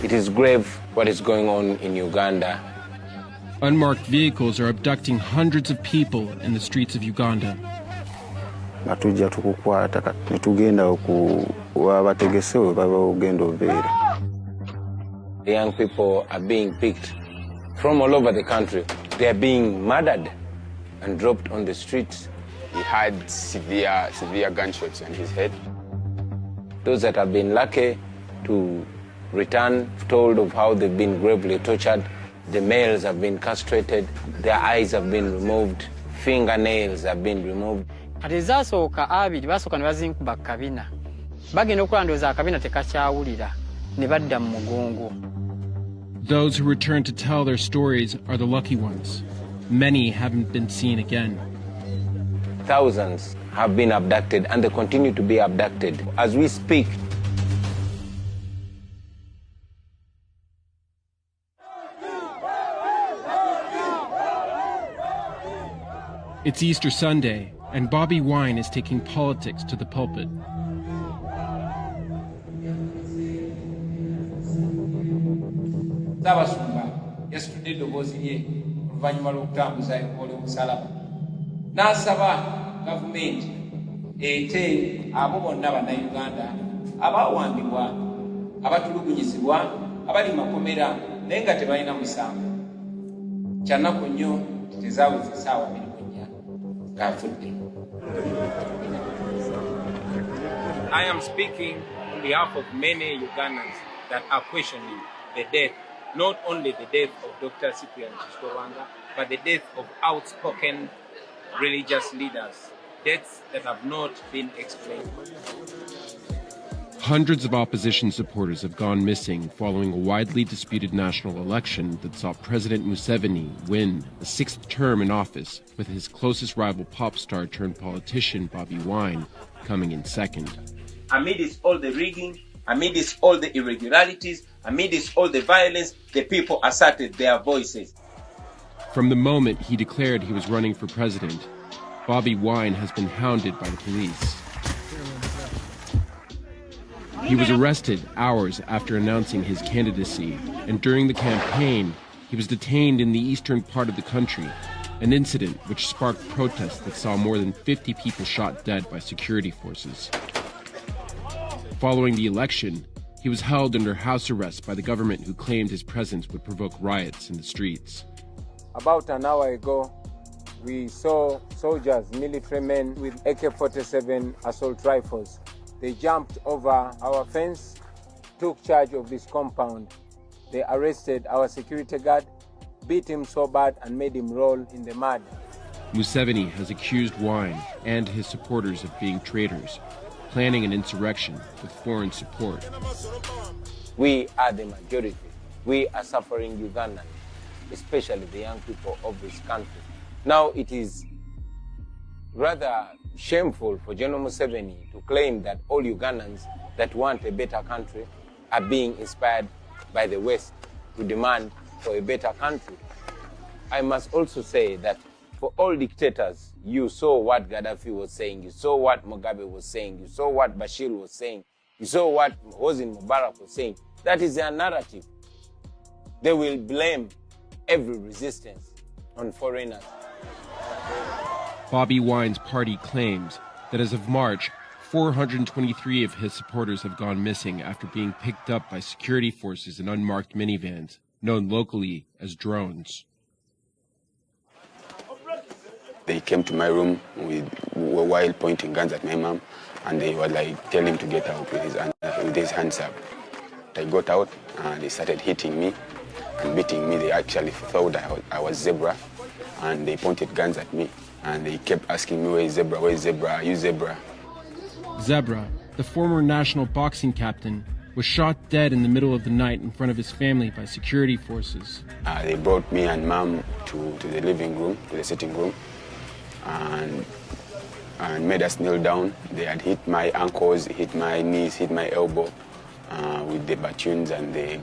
It is grave what is going on in Uganda. Unmarked vehicles are abducting hundreds of people in the streets of Uganda. The young people are being picked from all over the country. They are being murdered and dropped on the streets. He had severe gunshots on his head. Those that have been lucky to return told of how they've been gravely tortured. The males have been castrated, their eyes have been removed, fingernails have been removed. Those who return to tell their stories are the lucky ones. Many haven't been seen again. Thousands have been abducted and they continue to be abducted as we speak. It's Easter Sunday, and Bobi Wine is taking politics to the pulpit. I am speaking on behalf of many Ugandans that are questioning the death, not only the death of Dr. Cyprian Chikwewanga, but the death of outspoken religious leaders, deaths that have not been explained. Hundreds of opposition supporters have gone missing following a widely disputed national election that saw President Museveni win a sixth term in office, with his closest rival pop star turned politician Bobi Wine coming in second. Amidst all the rigging, amidst all the irregularities, amidst all the violence, the people asserted their voices. From the moment he declared he was running for president, Bobi Wine has been hounded by the police. He was arrested hours after announcing his candidacy, and during the campaign, he was detained in the eastern part of the country, an incident which sparked protests that saw more than 50 people shot dead by security forces. Following the election, he was held under house arrest by the government, who claimed his presence would provoke riots in the streets. About an hour ago, we saw soldiers, military men with AK-47 assault rifles. They jumped over our fence, took charge of this compound. They arrested our security guard, beat him so bad and made him roll in the mud. Museveni has accused Wine and his supporters of being traitors, planning an insurrection with foreign support. We are the majority. We are suffering Ugandans, especially the young people of this country. Now it is rather shameful for General Museveni to claim that all Ugandans that want a better country are being inspired by the West to demand for a better country. I must also say that for all dictators, you saw what Gaddafi was saying, you saw what Mugabe was saying, you saw what Bashir was saying, you saw what Hosni Mubarak was saying. That is their narrative. They will blame every resistance on foreigners. Bobi Wine's party claims that as of March, 423 of his supporters have gone missing after being picked up by security forces in unmarked minivans, known locally as drones. They came to my room while pointing guns at my mom, and they were like telling him to get out with his hands up. I got out and they started hitting me and beating me. They actually thought I was Zebra, and they pointed guns at me. And they kept asking me, where is Zebra? Where is Zebra? Are you Zebra? Zebra, the former national boxing captain, was shot dead in the middle of the night in front of his family by security forces. They brought me and Mom to the living room, to the sitting room, and made us kneel down. They had hit my ankles, hit my knees, hit my elbow with the batons and the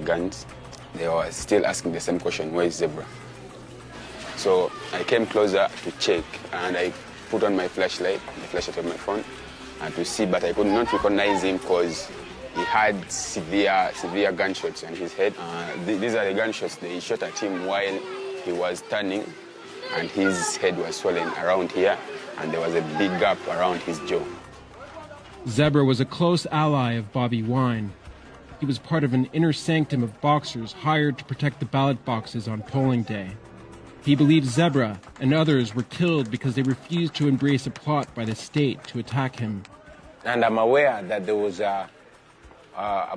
guns. They were still asking the same question, where is Zebra? So I came closer to check, and I put on my flashlight, the flashlight of my phone, to see, but I could not recognize him because He had severe gunshots on his head. These are the gunshots they shot at him while he was turning, and his head was swollen around here, and there was a big gap around his jaw. Zebra was a close ally of Bobby Wine. He was part of an inner sanctum of boxers hired to protect the ballot boxes on polling day. He believed Zebra and others were killed because they refused to embrace a plot by the state to attack him. And I'm aware that there was a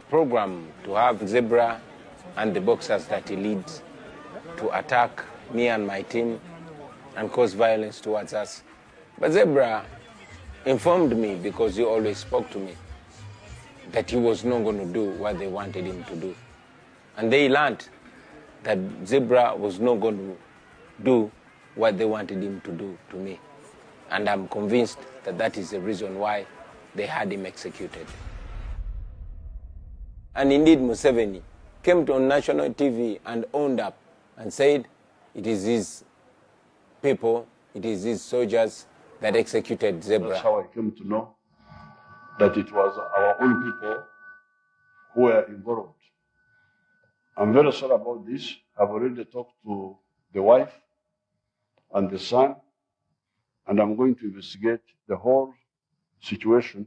program to have Zebra and the boxers that he leads to attack me and my team and cause violence towards us. But Zebra informed me, because he always spoke to me, that he was not going to do what they wanted him to do. And they learned that Zebra was not going to do what they wanted him to do to me. And I'm convinced that that is the reason why they had him executed. And indeed, Museveni came on national TV and owned up and said it is his people, it is his soldiers that executed Zebra. That's how I came to know that it was our own people who were involved. I'm very sorry about this. I've already talked to the wife and the son, and I'm going to investigate the whole situation.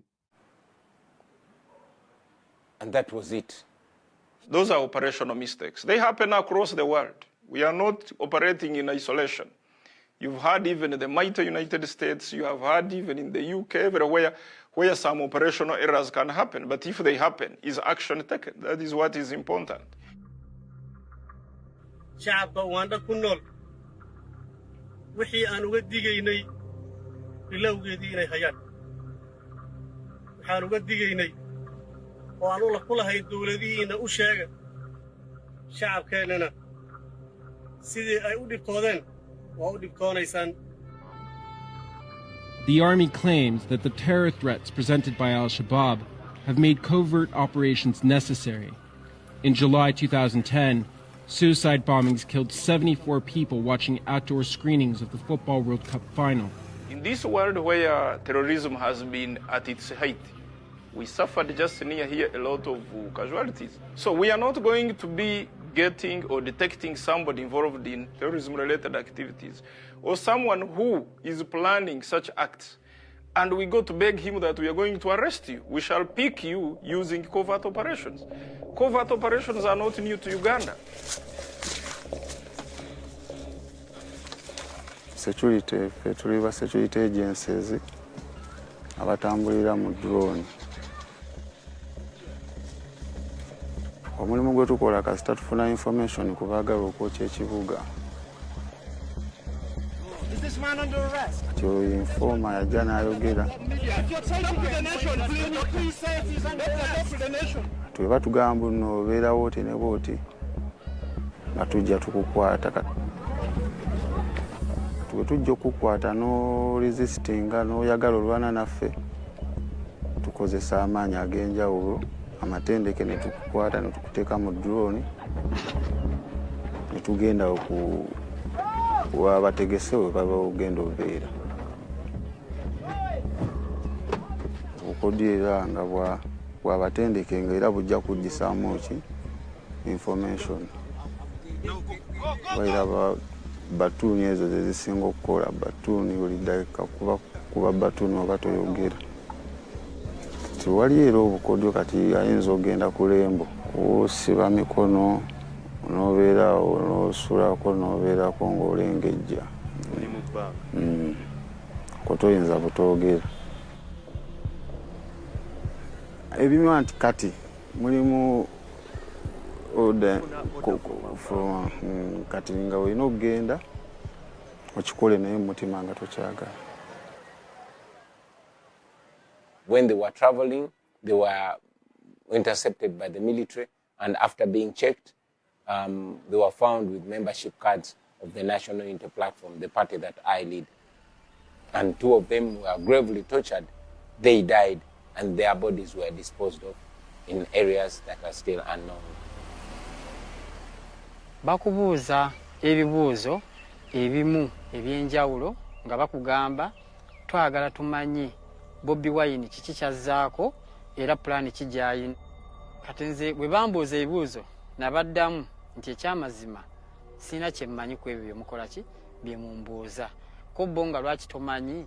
And that was it. Those are operational mistakes. They happen across the world. We are not operating in isolation. You've had even in the mighty United States, you have had even in the UK, everywhere where some operational errors can happen. But if they happen, is action taken? That is what is important. شعب واندا كنول وحي أن وديجيني بلو جديني حيان حان وديجيني وأنو لكل هاي الدولدين أشجع شعب كاننا سيدي أودي قادن وأودي قانيسان. The army claims that the terror threats presented by al-Shabaab have made covert operations necessary. In July 2010, suicide bombings killed 74 people watching outdoor screenings of the Football World Cup final. In this world where terrorism has been at its height, we suffered just near here a lot of casualties. So we are not going to be getting or detecting somebody involved in terrorism-related activities or someone who is planning such acts, and we go to beg him that we are going to arrest you. We shall pick you using covert operations. Covert operations are not new to Uganda. Security, ffe security agencies abatambulira mu drone. Omulimu gwe tukola kasita tufuna information ku baagala okwokya ekibuga. Is this man under arrest? Kyo informa yajja n'ayogera. Twe batugamba nno obeera wooti ne booti nga tujja tukukwata. Twe tujja okukwata n'oresistinga n'oyagala olwana naffe tukozesa amaanyi ag'enjawulo. Amatendeke ne tukukwata ne tukuteeka mu drone ne tugenda wabategese we baba ogenda obeera. Obukodyo era nga bwabatendeke nga era bujja kuddisaamu ki information. Waira batuuni ezo ze zisinga okukola batuuni buli ddakika kuba batuuni oba toyogera. Wali era obukodyo kati ayinza ogenda ku lembo kusiba mikono n'obeerawo n'osulako n'obeerako ng'olengejja. Kotoyinza butoogera. Ebimu anti kati mulimu order kati nga olina okugenda okikole naye mutima nga tokyagala. When they were traveling, they were intercepted by the military, and after being checked, they were found with membership cards of the National Unity Platform, the party that I lead. And 2 of them were gravely tortured. They died, and their bodies were disposed of in areas that are still unknown. Bakubuuza ebibuuzo ebimu ebyenjawulo nga bakugamba twagala tumanyi Bobby Wine kiki kyazzaako era plan kijjayi. kati nze bwe bambuuza ebibuuzo nabaddamu nti ekyamazima sina kye mmanyi ku ebyo byemukola ki bye mumbuuza ko bo nga lwaki tomanyi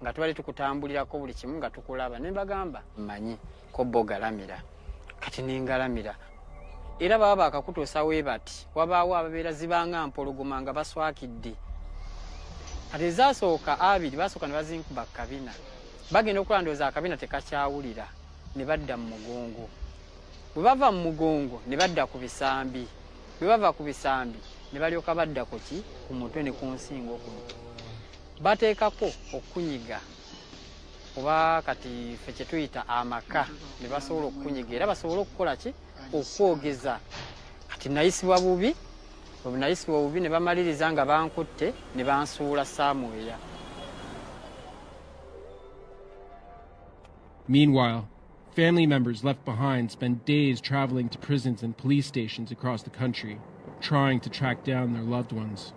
nga tubali tukutambulirako buli kimu nga tukulaba ne bagamba mmanyi ko bo galamira kati nengalamira era baba bakakutuusa we bati wabaawo ababeera zibanga mpologoma nga baswakidde kati ezasooka abiri basooka ne bazinkuba kabina bagenda okulandooza akabina tekakyawulira ne badda mu mugongo bwe bava mu mugongo ne badda ku bisambi bwe bava ku bisambi ne balyoka badda ku ki ku mutwe ne ku nsingo kuno bateekako okunyiga oba kati ffe kye tuyita amaka ne basobola okunyiga era basobola okukola ki okwogeza kati nayisibwa bubi obunayisibwa bubi ne bamaliriza nga bankutte ne bansuula saamweya. Meanwhile, family members left behind spend days traveling to prisons and police stations across the country, trying to track down their loved ones.